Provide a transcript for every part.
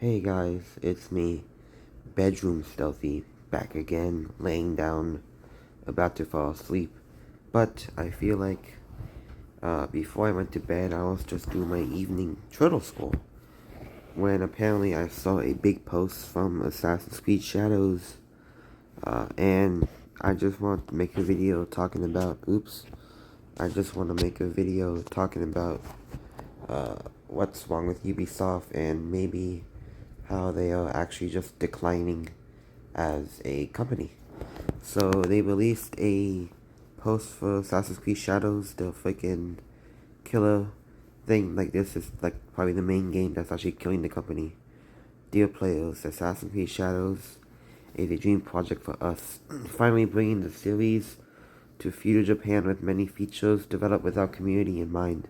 Hey guys, it's me, Bedroom Stealthy, back again, laying down, about to fall asleep. But I feel like before I went to bed, I was just doing my evening turtle school. When apparently I saw a big post from Assassin's Creed Shadows, and I just want to make a video talking about, I just want to make a video talking about what's wrong with Ubisoft and maybe how they are actually just declining as a company. So they released a post for Assassin's Creed Shadows, the freaking killer thing. Like, this is like probably the main game that's actually killing the company. Dear players, Assassin's Creed Shadows is a dream project for us, finally bringing the series to feudal Japan with many features developed with our community in mind,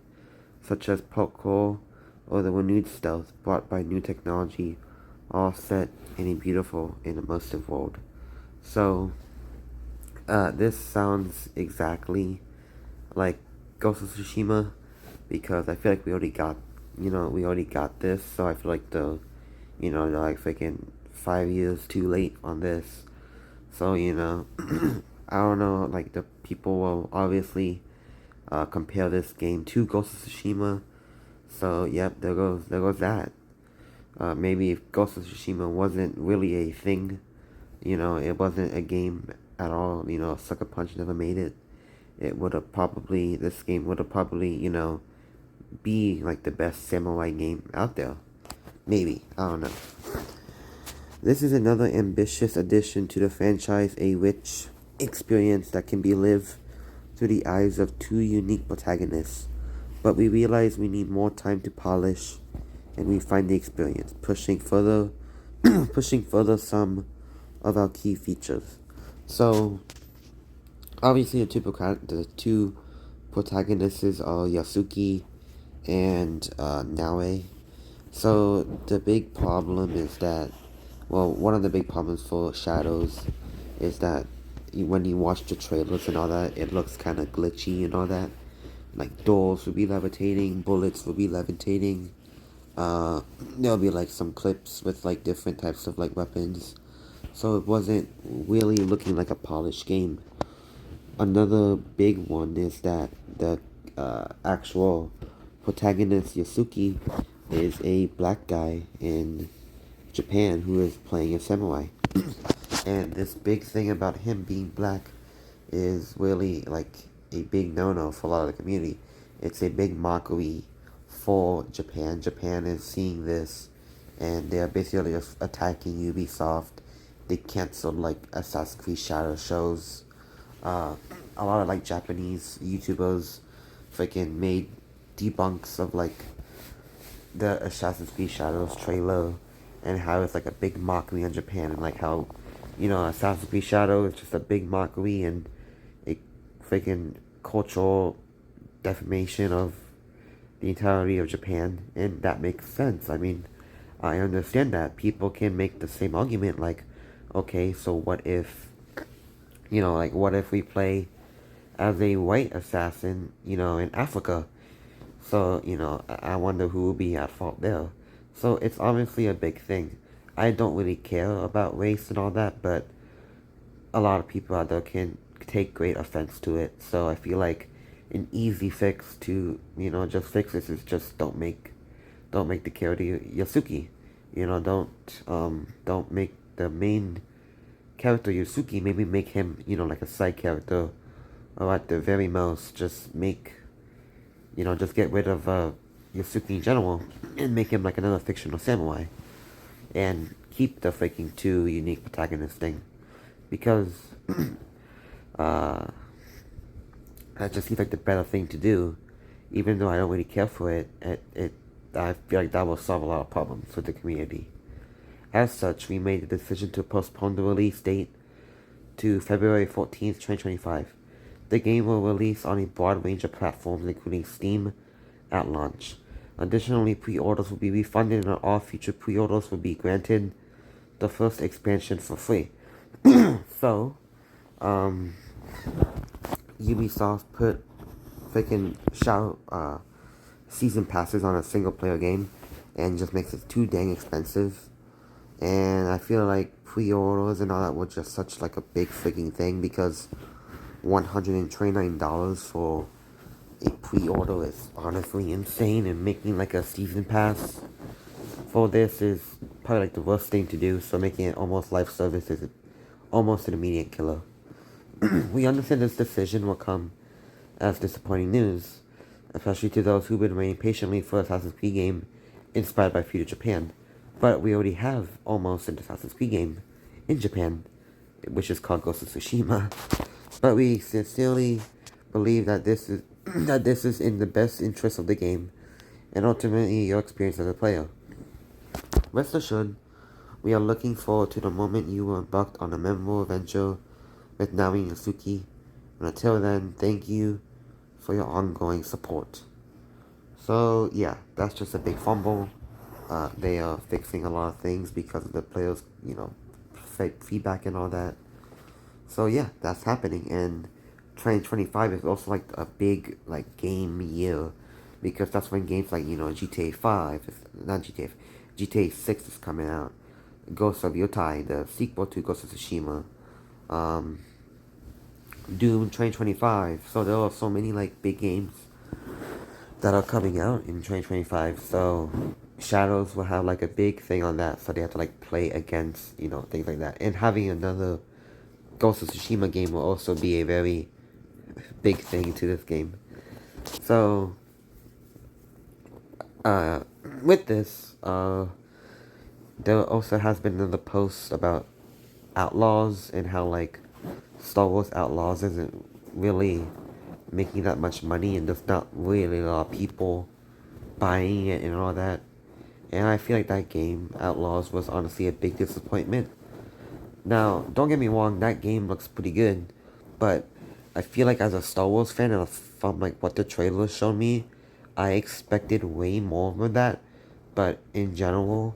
such as parkour or the renewed stealth brought by new technology, all set in a beautiful and immersive world. So, this sounds exactly like Ghost of Tsushima because I feel like we already got this. So I feel like they're like freaking 5 years too late on this. So, I don't know, like the people will obviously compare this game to Ghost of Tsushima. So, yep, there goes that. Maybe if Ghost of Tsushima wasn't really a thing, it wasn't a game at all, Sucker Punch never made it. This game would have probably, be like the best samurai game out there. Maybe, I don't know. This is another ambitious addition to the franchise, a rich experience that can be lived through the eyes of two unique protagonists. But we realize we need more time to polish and refine the experience, pushing further some of our key features. So, obviously, the two protagonists are Yasuki and Naue. So the big problem is that, well, one of the big problems for Shadows is that when you watch the trailers and all that, it looks kind of glitchy and all that. Like doors will be levitating, bullets will be levitating. There'll be like some clips with like different types of like weapons. So it wasn't really looking like a polished game. Another big one is that the actual protagonist Yasuki is a black guy in Japan who is playing a samurai. And this big thing about him being black is really like a big no-no for a lot of the community. It's a big mockery for Japan. Japan is seeing this and they're basically just attacking Ubisoft. They canceled like Assassin's Creed Shadow shows. A lot of like Japanese YouTubers freaking made debunks of like the Assassin's Creed Shadows trailer and how it's like a big mockery on Japan and like how, Assassin's Creed Shadow is just a big mockery and a freaking cultural defamation of the entirety of Japan, and that makes sense. I mean, I understand that people can make the same argument like, okay, so what if, like what if we play as a white assassin, in Africa? So, I wonder who will be at fault there. So it's obviously a big thing. I don't really care about race and all that, but a lot of people out there can take great offense to it. So I feel like an easy fix to, just fix this is just don't make the character Yasuki. Don't make the main character Yasuki. Maybe make him, like a side character, or at the very most, just get rid of Yasuki in general and make him like another fictional samurai and keep the freaking two unique protagonists thing because uh, that just seems like the better thing to do. Even though I don't really care for it, I feel like that will solve a lot of problems with the community. As such, we made the decision to postpone the release date to February 14th, 2025. The game will release on a broad range of platforms, including Steam, at launch. Additionally, pre-orders will be refunded and all future pre-orders will be granted the first expansion for free. So, Ubisoft put freaking season passes on a single player game, and just makes it too dang expensive. And I feel like pre-orders and all that were just such like a big freaking thing because $129 for a pre-order is honestly insane, and making like a season pass for this is probably like the worst thing to do, so making it almost live service is almost an immediate killer. We understand this decision will come as disappointing news, especially to those who've been waiting patiently for Assassin's Creed game inspired by Future Japan. But we already have almost an Assassin's Creed game in Japan, which is called Ghost of Tsushima. But we sincerely believe that this is that this is in the best interest of the game and ultimately your experience as a player. Rest assured, we are looking forward to the moment you will embark on a memorable adventure with Naomi and Suki. And until then, thank you for your ongoing support. So yeah, that's just a big fumble. They are fixing a lot of things because of the players, feedback and all that. So yeah, that's happening, and 2025 is also like a big like game year because that's when games like GTA 5, not GTA, GTA 6 is coming out. Ghost of Yotai, the sequel to Ghost of Tsushima, um, Doom 2025. So there are so many like big games that are coming out in 2025. So Shadows will have like a big thing on that. So they have to like play against things like that. And having another Ghost of Tsushima game will also be a very big thing to this game. So uh, with this, there also has been another post about Outlaws and how like Star Wars Outlaws isn't really making that much money, and there's not really a lot of people buying it and all that. And I feel like that game, Outlaws, was honestly a big disappointment. Now, don't get me wrong, that game looks pretty good, but I feel like as a Star Wars fan, and from like what the trailer showed me, I expected way more of that. But in general,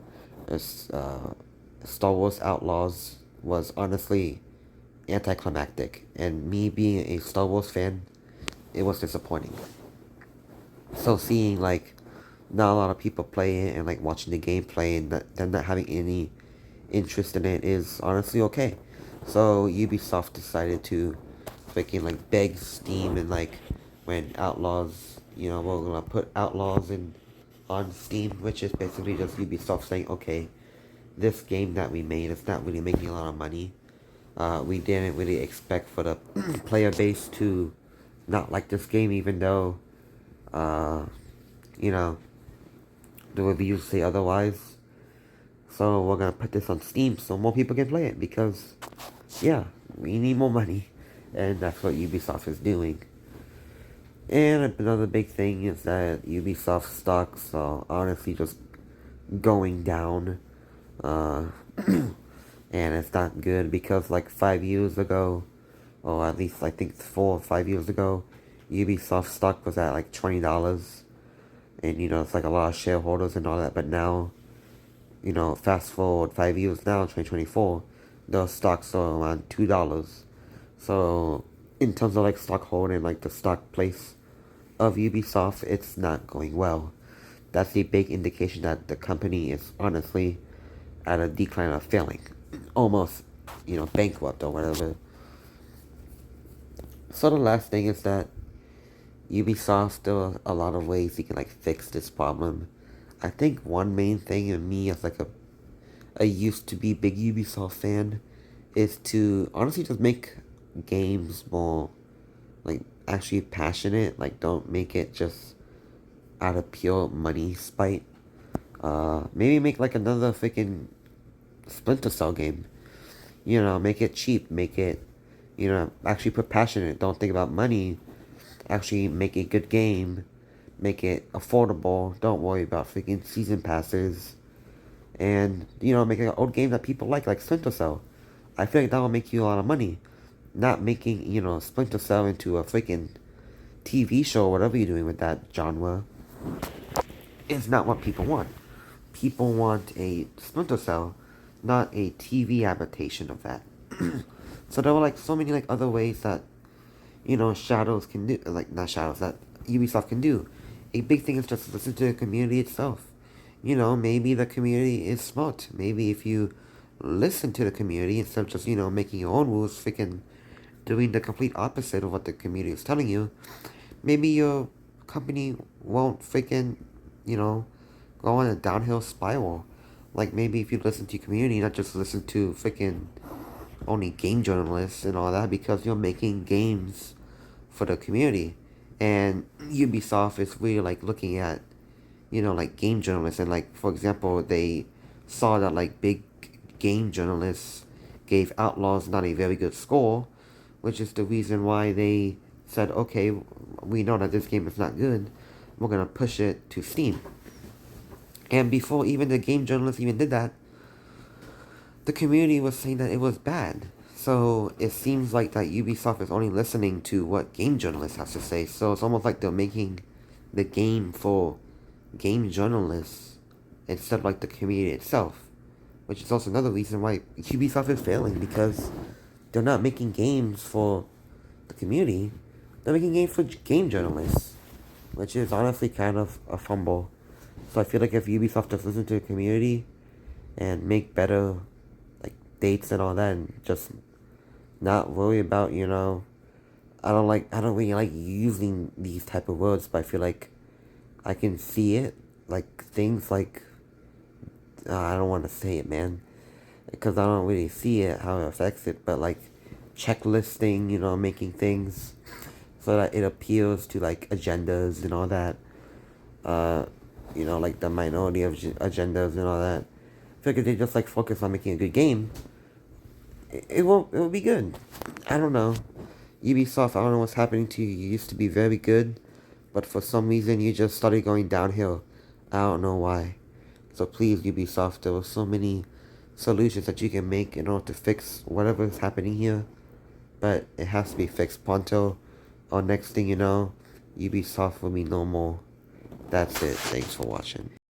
Star Wars Outlaws was honestly anticlimactic, and me being a Star Wars fan, it was disappointing. So seeing like not a lot of people play it and like watching the gameplay and them not having any interest in it is honestly okay. So Ubisoft decided to freaking like beg Steam and like when Outlaws, we're gonna put Outlaws in on Steam, which is basically just Ubisoft saying, okay, this game that we made is not really making a lot of money. We didn't really expect for the player base to not like this game, even though, uh, you know, the reviews say otherwise. So we're gonna put this on Steam so more people can play it because, yeah, we need more money, and that's what Ubisoft is doing. And another big thing is that Ubisoft stocks are honestly just going down, uh, and it's not good because like 5 years ago, or at least I think 4 or 5 years ago, Ubisoft stock was at like $20, and it's like a lot of shareholders and all that. But now, fast forward 5 years now, 2024, the stocks are around $2. So in terms of like stock holding, like the stock place of Ubisoft, it's not going well. That's a big indication that the company is honestly at a decline of failing, almost, bankrupt or whatever. So the last thing is that Ubisoft, there are a lot of ways you can like fix this problem. I think one main thing in me as like a used to be big Ubisoft fan is to honestly just make games more like actually passionate. Like don't make it just out of pure money spite. Maybe make like another freaking Splinter Cell game. Make it cheap, make it, actually put passion in it. Don't think about money. Actually make a good game, make it affordable. Don't worry about freaking season passes, and make an old game that people like Splinter Cell. I feel like that will make you a lot of money. Not making Splinter Cell into a freaking TV show, or whatever you're doing with that genre, is not what people want. People want a Splinter Cell, not a TV adaptation of that. So there were like so many like other ways that Shadows can do, like not Shadows, that Ubisoft can do. A big thing is just listen to the community itself. maybe the community is smart. Maybe if you listen to the community instead of just, making your own rules, freaking doing the complete opposite of what the community is telling you, maybe your company won't freaking, you know, go on a downhill spiral. Like maybe if you listen to your community, not just listen to freaking only game journalists and all that, because you're making games for the community. And Ubisoft is really like looking at, like game journalists, and like for example, they saw that like big game journalists gave Outlaws not a very good score, which is the reason why they said, okay, we know that this game is not good, we're gonna push it to Steam. And before even the game journalists even did that, the community was saying that it was bad. So it seems like that Ubisoft is only listening to what game journalists have to say. So it's almost like they're making the game for game journalists instead of like the community itself. Which is also another reason why Ubisoft is failing, because they're not making games for the community. They're making games for game journalists, which is honestly kind of a fumble. So I feel like if Ubisoft just listen to the community and make better like dates and all that, and just not worry about, I don't really like using these type of words, but I feel like I can see it, like things like I don't want to say it, man, because I don't really see it how it affects it, but like checklisting, making things so that it appeals to like agendas and all that. Uh, like the minority of agendas and all that. I feel like if they just like focus on making a good game, it will be good. I don't know. Ubisoft, I don't know what's happening to you. You used to be very good, but for some reason you just started going downhill. I don't know why. So please, Ubisoft, there were so many solutions that you can make in order to fix whatever is happening here, but it has to be fixed pronto, or next thing you know, Ubisoft will be no more. That's it. Thanks for watching.